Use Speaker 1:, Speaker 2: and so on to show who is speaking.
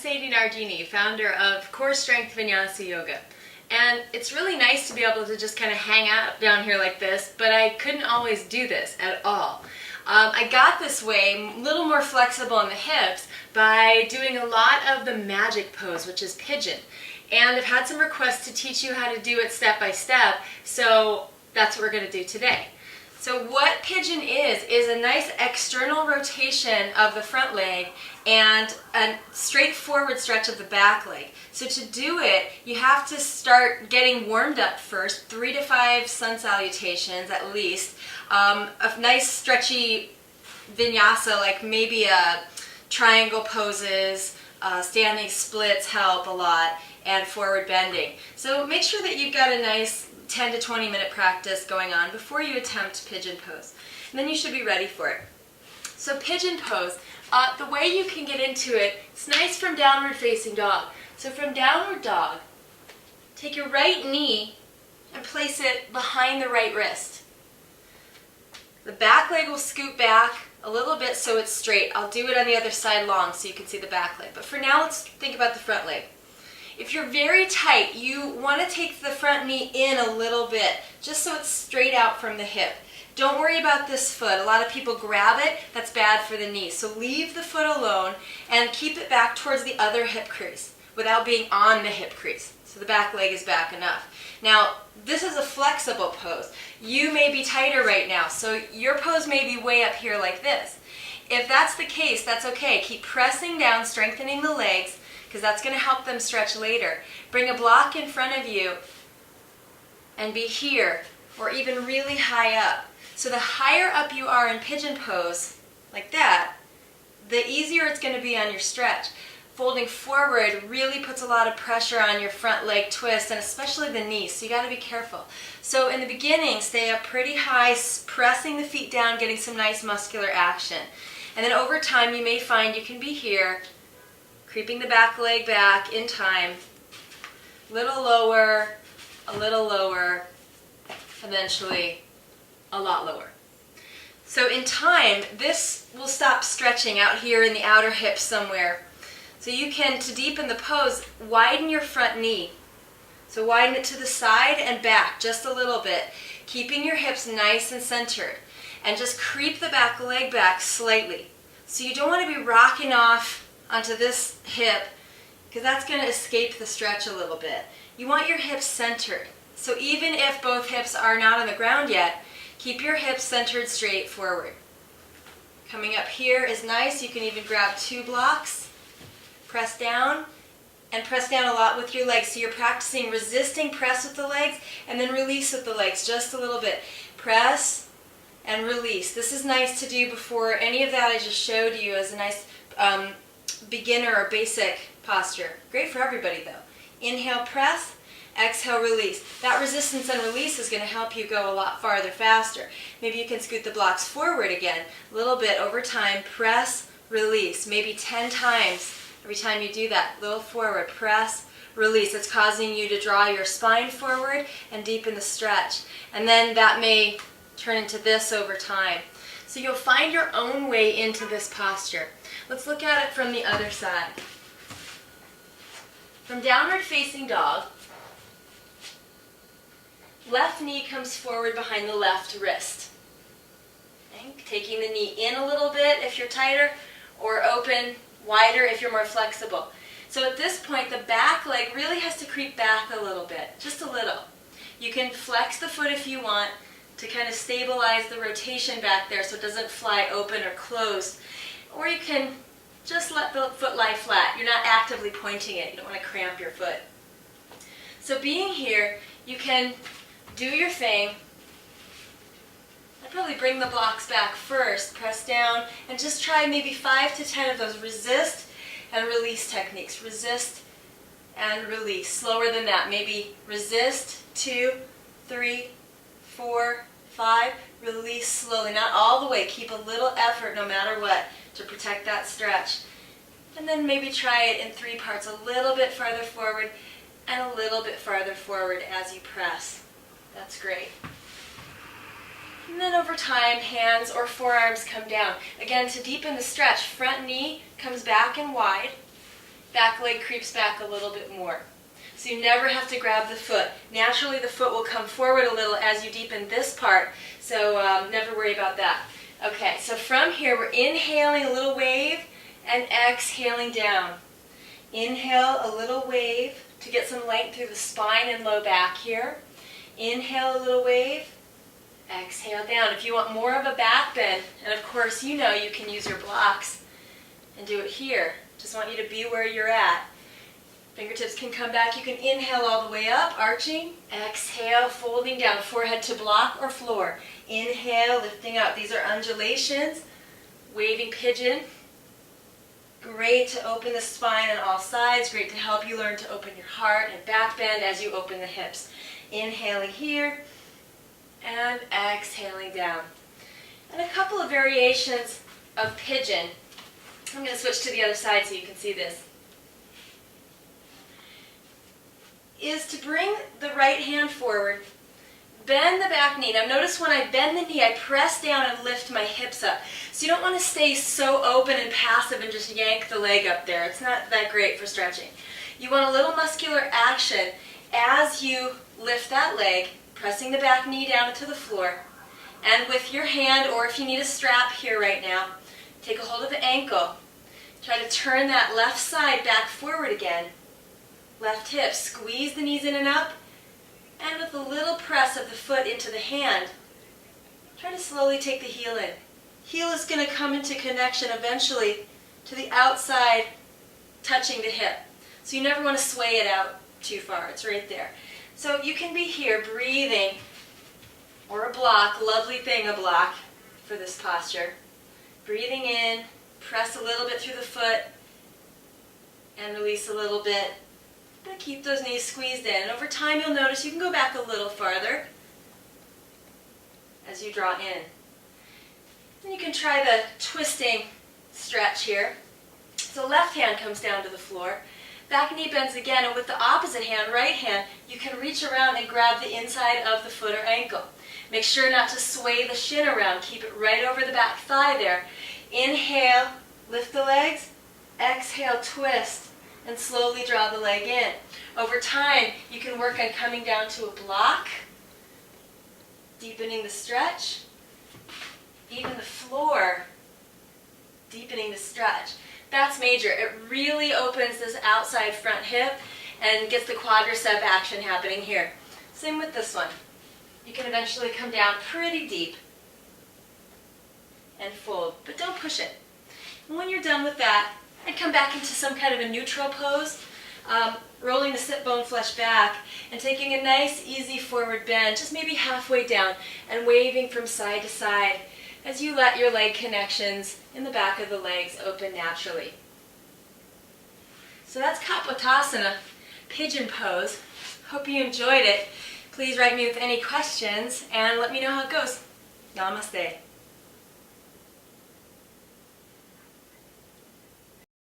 Speaker 1: Sadie Nardini, founder of Core Strength Vinyasa Yoga. And it's really nice to be able to just kind of hang out down here like this, but I couldn't always do this at all. I got this way, a little more flexible in the hips, by doing a lot of the magic pose, which is pigeon. And I've had some requests to teach you how to do it step by step, so that's what we're going to do today. So what pigeon is a nice external rotation of the front leg and a straightforward stretch of the back leg. So to do it, you have to start getting warmed up first, 3 to 5 sun salutations at least, a nice stretchy vinyasa, like maybe triangle poses, standing splits help a lot, and forward bending. So make sure that you've got a nice 10 to 20 minute practice going on before you attempt pigeon pose. And then you should be ready for it. So pigeon pose, the way you can get into it, it's nice from downward facing dog. So from downward dog, take your right knee and place it behind the right wrist. The back leg will scoot back a little bit so it's straight. I'll do it on the other side long so you can see the back leg. But for now, let's think about the front leg. If you're very tight, you want to take the front knee in a little bit, just so it's straight out from the hip. Don't worry about this foot. A lot of people grab it. That's bad for the knee. So leave the foot alone and keep it back towards the other hip crease without being on the hip crease. So the back leg is back enough. Now, this is a flexible pose. You may be tighter right now, so your pose may be way up here like this. If that's the case, that's okay. Keep pressing down, strengthening the legs, because that's going to help them stretch later. Bring a block in front of you and be here, or even really high up. So the higher up you are in pigeon pose, like that, the easier it's going to be on your stretch. Folding forward really puts a lot of pressure on your front leg twist, and especially the knees, so you got to be careful. So in the beginning, stay up pretty high, pressing the feet down, getting some nice muscular action. And then over time, you may find you can be here, creeping the back leg back in time, a little lower, eventually a lot lower. So in time, this will stop stretching out here in the outer hip somewhere. So you can, to deepen the pose, widen your front knee. So widen it to the side and back just a little bit, keeping your hips nice and centered. And just creep the back leg back slightly. So you don't want to be rocking off onto this hip, because that's going to escape the stretch a little bit. You want your hips centered. So even if both hips are not on the ground yet, keep your hips centered straight forward. Coming up here is nice. You can even grab 2 blocks. Press down, and press down a lot with your legs. So you're practicing resisting press with the legs, and then release with the legs just a little bit. Press and release. This is nice to do before any of that I just showed you as a nice beginner or basic posture. Great for everybody though. Inhale, press. Exhale, release. That resistance and release is going to help you go a lot farther faster. Maybe you can scoot the blocks forward again a little bit over time. Press, release. Maybe 10 times every time you do that. A little forward. Press, release. It's causing you to draw your spine forward and deepen the stretch. And then that may turn into this over time. So you'll find your own way into this posture. Let's look at it from the other side. From downward facing dog, left knee comes forward behind the left wrist. Okay? Taking the knee in a little bit if you're tighter, or open wider if you're more flexible. So at this point, the back leg really has to creep back a little bit, just a little. You can flex the foot if you want to kind of stabilize the rotation back there so it doesn't fly open or closed. Or you can just let the foot lie flat. You're not actively pointing it. You don't want to cramp your foot. So being here, you can do your thing. I'd probably bring the blocks back first, press down, and just try maybe 5 to 10 of those resist and release techniques. Resist and release. Slower than that. Maybe resist, 2, 3, 4, 5. Release slowly. Not all the way. Keep a little effort no matter what to protect that stretch. And then maybe try it in 3 parts. A little bit farther forward and a little bit farther forward as you press. That's great. And then over time, hands or forearms come down. Again, to deepen the stretch, front knee comes back and wide. back leg creeps back a little bit more. So you never have to grab the foot. Naturally, the foot will come forward a little as you deepen this part, so never worry about that. Okay, so from here, we're inhaling a little wave and exhaling down. Inhale a little wave to get some length through the spine and low back here. Inhale a little wave, exhale down. If you want more of a back bend, and of course you know you can use your blocks and do it here. Just want you to be where you're at. Fingertips can come back. You can inhale all the way up, arching. Exhale, folding down, forehead to block or floor. Inhale, lifting up. These are undulations. Waving pigeon. Great to open the spine on all sides. Great to help you learn to open your heart and back bend as you open the hips. Inhaling here and exhaling down. And a couple of variations of pigeon. I'm going to switch to the other side so you can see this. Is to bring the right hand forward, bend the back knee. Now notice when I bend the knee, I press down and lift my hips up. So you don't want to stay so open and passive and just yank the leg up there. It's not that great for stretching. You want a little muscular action as you lift that leg, pressing the back knee down into the floor. And with your hand, or if you need a strap here right now, take a hold of the ankle. Try to turn that left side back forward again. Left hip, squeeze the knees in and up, and with a little press of the foot into the hand, try to slowly take the heel in. Heel is going to come into connection eventually to the outside, touching the hip. So you never want to sway it out too far. It's right there. So you can be here breathing, or a block, lovely thing, a block for this posture. Breathing in, press a little bit through the foot, and release a little bit. But keep those knees squeezed in. And over time you'll notice you can go back a little farther as you draw in. Then you can try the twisting stretch here. So left hand comes down to the floor. Back knee bends again, and with the opposite hand, right hand, you can reach around and grab the inside of the foot or ankle. Make sure not to sway the shin around. Keep it right over the back thigh there. Inhale, lift the legs. Exhale, twist. And slowly draw the leg in. Over time, you can work on coming down to a block, deepening the stretch, even the floor, deepening the stretch. That's major. It really opens this outside front hip and gets the quadricep action happening here. Same with this one. You can eventually come down pretty deep and fold, but don't push it. And when you're done with that, I'd come back into some kind of a neutral pose, rolling the sit bone flesh back and taking a nice easy forward bend, just maybe halfway down, and waving from side to side as you let your leg connections in the back of the legs open naturally. So that's KAPOTASANA, pigeon pose. Hope you enjoyed it. Please write me with any questions and let me know how it goes. Namaste.